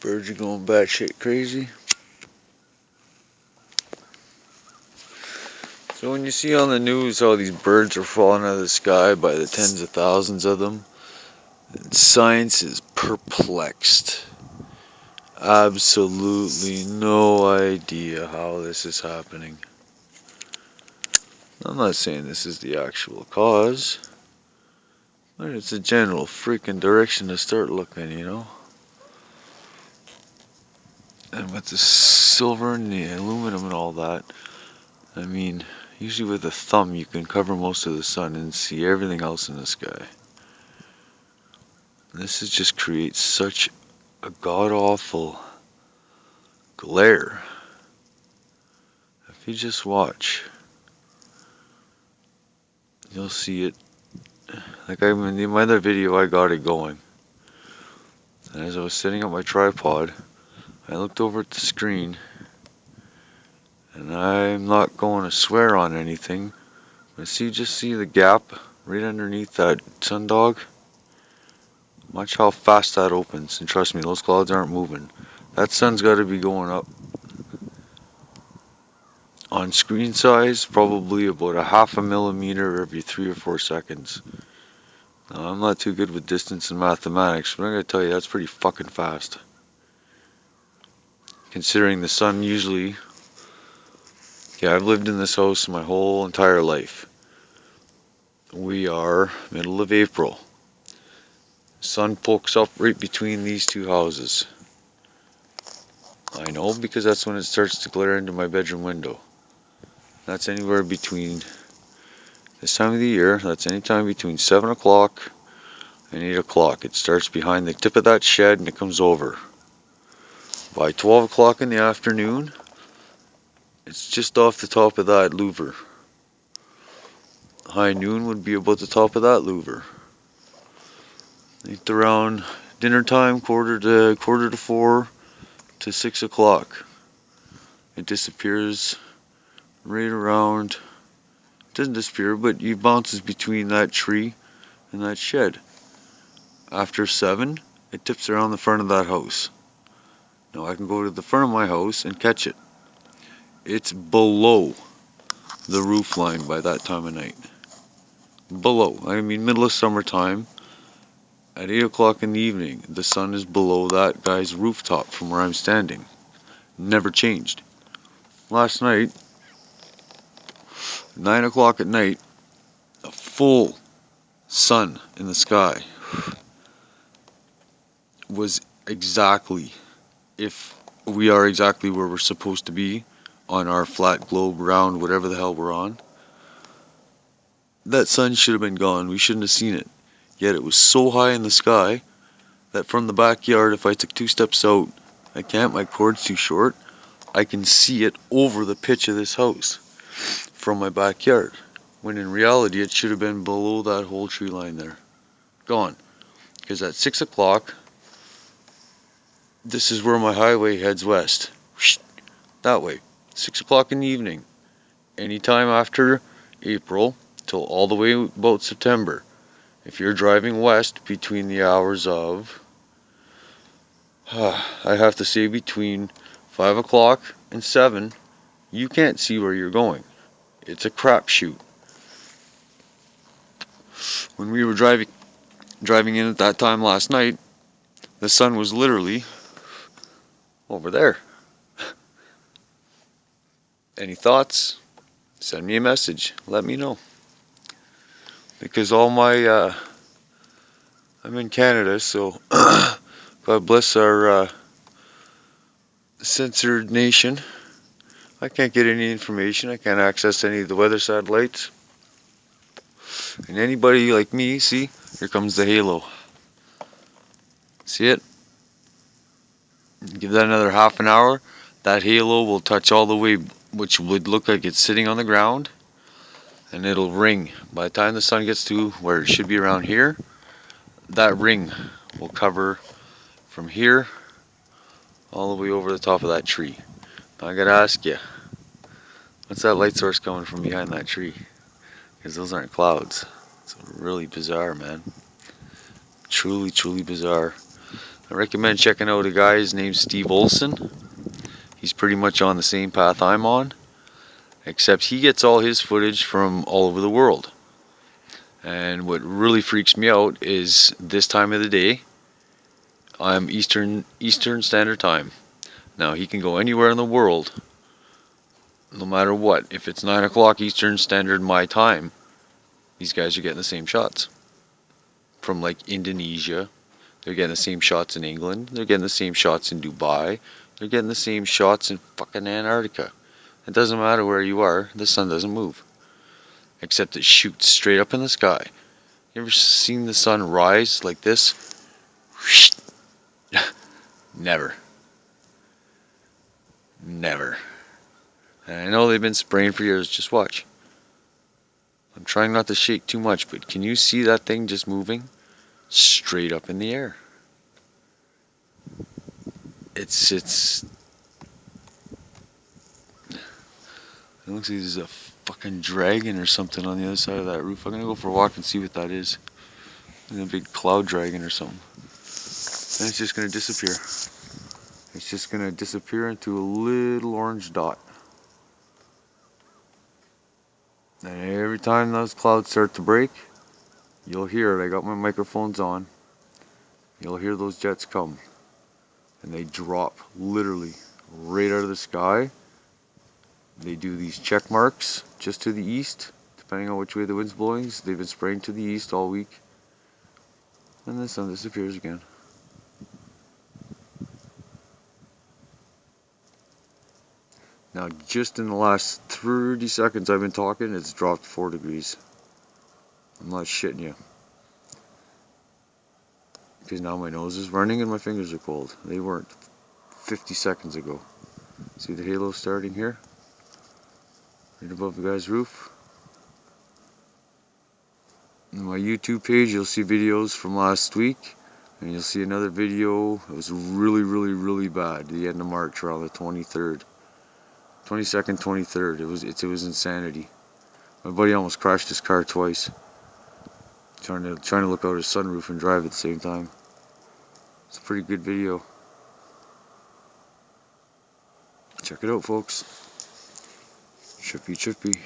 Birds are going batshit crazy. So when you see on the news how these birds are falling out of the sky by the tens of thousands of them, science is perplexed. Absolutely no idea how this is happening. I'm not saying this is the actual cause, but it's a general freaking direction to start looking, you know? And with the silver and the aluminum and all that, I mean, usually with a thumb you can cover most of the sun and see everything else in the sky. This is just creates such a god-awful glare. If you just watch, you'll see it. Like in my other video, I got it going. And as I was setting up my tripod, I looked over at the screen, and I'm not going to swear on anything, but just see the gap right underneath that sundog? Watch how fast that opens, and trust me, those clouds aren't moving. That sun's got to be going up. On screen size, probably about a half a millimeter every 3 or 4 seconds. Now, I'm not too good with distance and mathematics, but I'm going to tell you that's pretty fucking fast. Considering the sun usually... Yeah, I've lived in this house my whole entire life. We are middle of April. Sun pokes up right between these two houses. I know because that's when it starts to glare into my bedroom window. That's anywhere between, this time of the year, that's any time between 7 o'clock and 8 o'clock. It starts behind the tip of that shed and it comes over. By 12 o'clock in the afternoon, it's just off the top of that louver. High noon would be about the top of that louver. It's around dinner time, quarter to 4 to 6 o'clock. It disappears right around, it doesn't disappear, but it bounces between that tree and that shed. After 7, it tips around the front of that house. Now I can go to the front of my house and catch it. It's below the roof line by that time of night. Below, I mean middle of summertime, at 8 o'clock in the evening, the sun is below that guy's rooftop from where I'm standing. Never changed. Last night, 9 o'clock at night, a full sun in the sky was exactly, if we are exactly where we're supposed to be on our flat globe, round, whatever the hell we're on, that sun should have been gone. We shouldn't have seen it. Yet it was so high in the sky that from the backyard, if I took 2 steps out, I can't, my cord's too short, I can see it over the pitch of this house from my backyard, when in reality it should have been below that whole tree line there. Gone. Because at 6 o'clock, this is where my highway heads west. That way. 6 o'clock in the evening. Anytime after April till all the way about September. If you're driving west between the hours of, I have to say between 5 o'clock and 7, you can't see where you're going. It's a crapshoot. When we were driving in at that time last night, the sun was literally over there. Any thoughts? Send me a message. Let me know. Because all my, I'm in Canada, so God bless our censored nation. I can't get any information. I can't access any of the weather satellites. And anybody like me, see, here comes the halo. See it? Give that another half an hour. That halo will touch all the way, which would look like it's sitting on the ground. And it'll ring. By the time the sun gets to where it should be around here, that ring will cover from here all the way over the top of that tree. Now I gotta ask you, what's that light source coming from behind that tree? because those aren't clouds. It's really bizarre, man. Truly, truly bizarre. I recommend checking out a guy, his name's Steve Olson. He's pretty much on the same path I'm on, except he gets all his footage from all over the world. And what really freaks me out is this time of the day, I'm Eastern Standard Time. Now he can go anywhere in the world, no matter what. If it's 9 o'clock Eastern Standard my time, these guys are getting the same shots. From like Indonesia, they're getting the same shots in England, they're getting the same shots in Dubai, they're getting the same shots in fucking Antarctica. It doesn't matter where you are, the sun doesn't move. Except it shoots straight up in the sky. You ever seen the sun rise like this? Never. Never. And I know they've been spraying for years, just watch. I'm trying not to shake too much, but can you see that thing just moving? Straight up in the air. It looks like there's a fucking dragon or something on the other side of that roof. I'm gonna go for a walk and see what that is. Like a big cloud dragon or something. And it's just gonna disappear. It's just gonna disappear into a little orange dot. And every time those clouds start to break, you'll hear it. I got my microphones on. You'll hear those jets come. And they drop literally right out of the sky. They do these check marks just to the east, depending on which way the wind's blowing. So they've been spraying to the east all week. And the sun disappears again. Now, just in the last 30 seconds I've been talking, it's dropped 4 degrees. I'm not shitting you. Because now my nose is running and my fingers are cold. They weren't 50 seconds ago. See the halo starting here? Right above the guy's roof. On my YouTube page, you'll see videos from last week. And you'll see another video. It was really, really, really bad. The end of March, around the 23rd. 22nd, 23rd. It was insanity. My buddy almost crashed his car twice. Trying to look out his sunroof and drive at the same time. It's a pretty good video. Check it out, folks. Trippy, trippy.